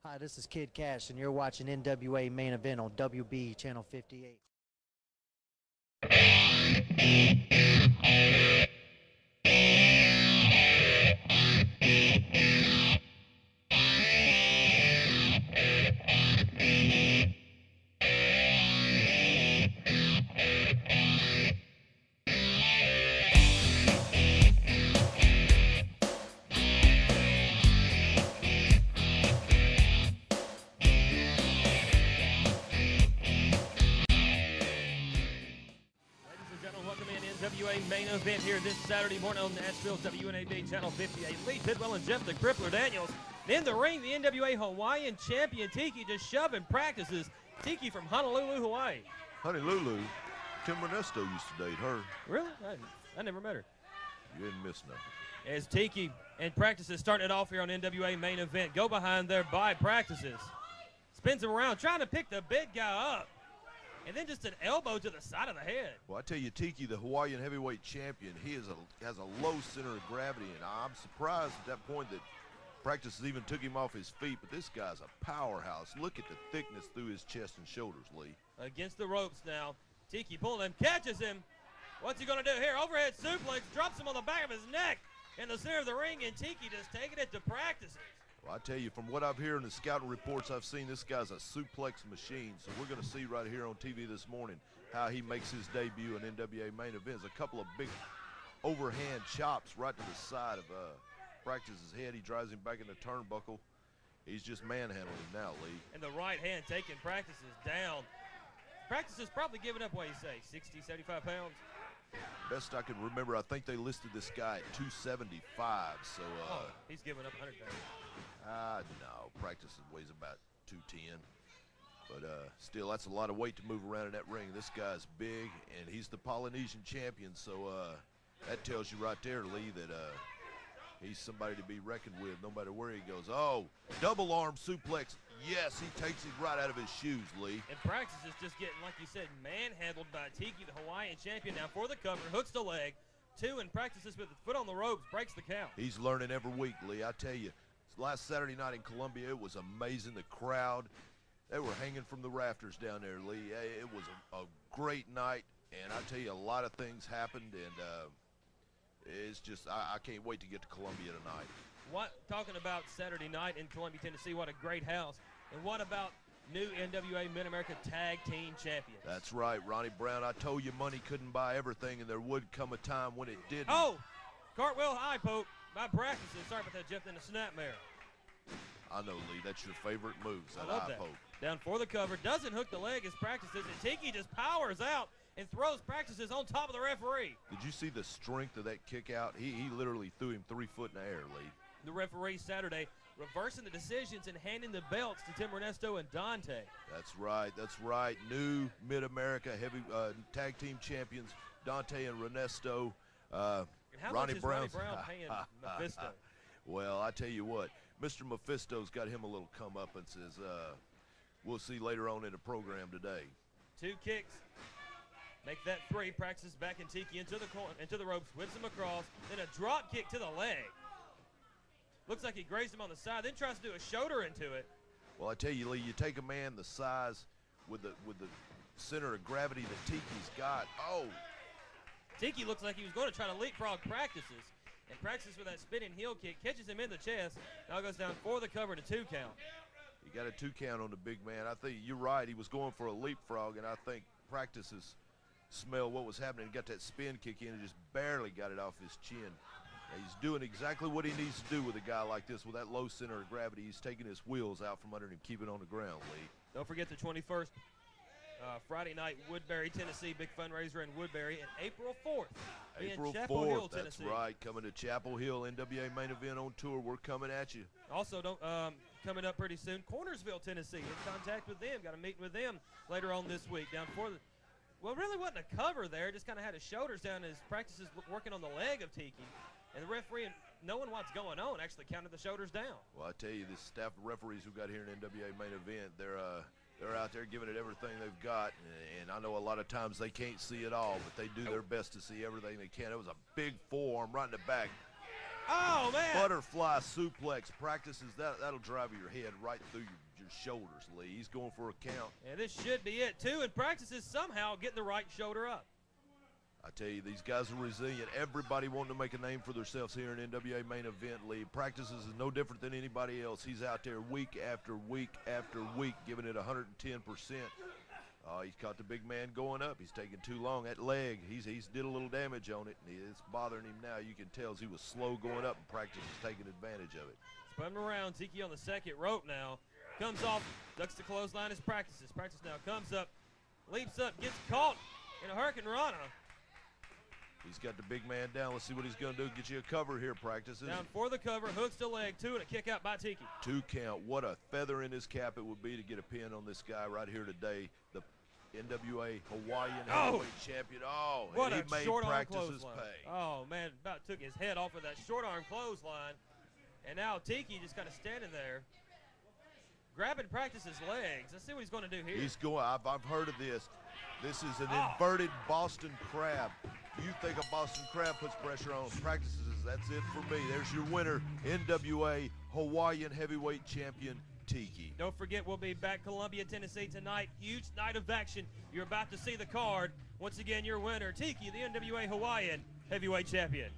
Hi, this is Kid Cash, and you're watching NWA Main Event on WB Channel 58. NWA main event here this Saturday morning on Nashville's WNAB Channel 58. Lee Tidwell and Jeff the Crippler Daniels. In the ring, the NWA Hawaiian Champion Tiki just shoving Pratices. Tiki from Honolulu, Hawaii. Honolulu, Tim Ernesto used to date her. Really? I never met her. You didn't miss nothing. As Tiki and Pratices starting it off here on NWA main event. Go behind there by Pratices. Spins him around, trying to pick the big guy up. And then just an elbow to the side of the head. Well, I tell you, Tiki, the Hawaiian heavyweight champion, he has a low center of gravity, and I'm surprised at that point that Pratices even took him off his feet, but this guy's a powerhouse. Look at the thickness through his chest and shoulders, Lee. Against the ropes now. Tiki pulling him, catches him. What's he going to do here? Overhead suplex, drops him on the back of his neck in the center of the ring, and Tiki just taking it to Pratices. Well, I tell you, from what I've heard in the scouting reports I've seen, this guy's a suplex machine. So we're going to see right here on TV this morning how he makes his debut in NWA main events. A couple of big overhand chops right to the side of Pratices' head. He drives him back in the turnbuckle. He's just manhandling him now, Lee. And the right hand taking Pratices down. Pratices probably giving up, what do you say, 60, 75 pounds? Best I can remember, I think they listed this guy at 275. So he's giving up 100 pounds. No, Pratices weighs about 210. But still, that's a lot of weight to move around in that ring. This guy's big, and he's the Polynesian champion. So that tells you right there, Lee, that he's somebody to be reckoned with no matter where he goes. Oh, double arm suplex. Yes, he takes it right out of his shoes, Lee. And Pratices is just getting, like you said, manhandled by Tiki, the Hawaiian champion. Now for the cover, hooks the leg. Two, and Pratices with the foot on the ropes, breaks the count. He's learning every week, Lee. I tell you, last Saturday night in Columbia, it was amazing. The crowd, they were hanging from the rafters down there, Lee. It was a great night, and I tell you, a lot of things happened, and it's just, I can't wait to get to Columbia tonight. Talking about Saturday night in Columbia, Tennessee, what a great house. And what about new NWA Mid-America Tag Team Champions? That's right, Ronnie Brown. I told you money couldn't buy everything, and there would come a time when it didn't. Oh, cartwheel high poke by Pratices. Sorry about that, Jeff, in the snapmare. I know, Lee. That's your favorite move, that I love eye that. poke. Down for the cover. Doesn't hook the leg as Pratices, and Tiki just powers out and throws Pratices on top of the referee. Did you see the strength of that kick out? He literally threw him 3 foot in the air, Lee. The referee Saturday reversing the decisions and handing the belts to Tim Ernesto and Dante. That's right. That's right. New Mid-America heavy tag team champions, Dante and Ernesto. And how Ronnie much is Ronnie Brown paying Mephisto? Well, I tell you what, Mr. Mephisto's got him a little come up and says, we'll see later on in the program today. Two kicks. Make that three. Pratices back in Tiki into the corner, into the ropes, whips him across, then a drop kick to the leg. Looks like he grazed him on the side, then tries to do a shoulder into it. Well, I tell you, Lee, you take a man the size with the center of gravity that Tiki's got. Oh. Tiki looks like he was going to try to leapfrog Pratices. And Pratices with that spinning heel kick catches him in the chest. Now goes down for the cover to 2 count. He got a 2 count on the big man. I think you're right. He was going for a leapfrog, and I think Pratices smelled what was happening. He got that spin kick in and just barely got it off his chin. He's doing exactly what he needs to do with a guy like this with that low center of gravity. He's taking his wheels out from under him, keeping on the ground, Lee. Don't forget the 21st, Friday night, Woodbury, Tennessee, big fundraiser in Woodbury, and April 4th. April Chapel 4th, Hill, that's Tennessee. right, coming to Chapel Hill, NWA main event on tour. We're coming at you. Also, coming up pretty soon, Cornersville, Tennessee. In contact with them, got a meeting with them later on this week. Down for the, well, really wasn't a cover there, just kind of had his shoulders down as Pratices working on the leg of Tiki. And the referee, knowing what's going on, actually counted the shoulders down. Well, I tell you, this staff of referees who got here in NWA main event, they're out there giving it everything they've got. And I know a lot of times they can't see it all, but they do their best to see everything they can. It was a big forearm right in the back. Oh, man. Butterfly suplex. Practices, that'll drive your head right through your shoulders, Lee. He's going for a count. And this should be it, too. And Practices somehow getting the right shoulder up. I tell you, these guys are resilient. Everybody wanting to make a name for themselves here in NWA Main Event League. Practices is no different than anybody else. He's out there week after week after week, giving it 110%. He's caught the big man going up. He's taking too long. That leg, he's did a little damage on it. And it's bothering him now. You can tell he was slow going up, and Practice is taking advantage of it. Spun him around. Tiki on the second rope now. Comes off, ducks the clothesline as Practices. Practice now comes up, leaps up, gets caught in a Hurricane Rana. He's got the big man down. Let's see what he's going to do. Get you a cover here, Practices. Down for the cover, hooks the leg, 2, and a kick out by Tiki. 2 count. What a feather in his cap it would be to get a pin on this guy right here today. The NWA Hawaiian Heavyweight Champion. Oh, what and a he made short arm Practices clothesline. pay. Oh, man, about took his head off of that short arm clothesline. And now Tiki just kind of standing there, grabbing Practice's legs. Let's see what he's going to do here. He's going. I've heard of this. This is an inverted Boston Crab. You think a Boston Crab puts pressure on Practices. That's it for me. There's your winner, NWA Hawaiian Heavyweight Champion Tiki. Don't forget, we'll be back Columbia, Tennessee tonight. Huge night of action. You're about to see the card. Once again, your winner, Tiki, the NWA Hawaiian Heavyweight Champion.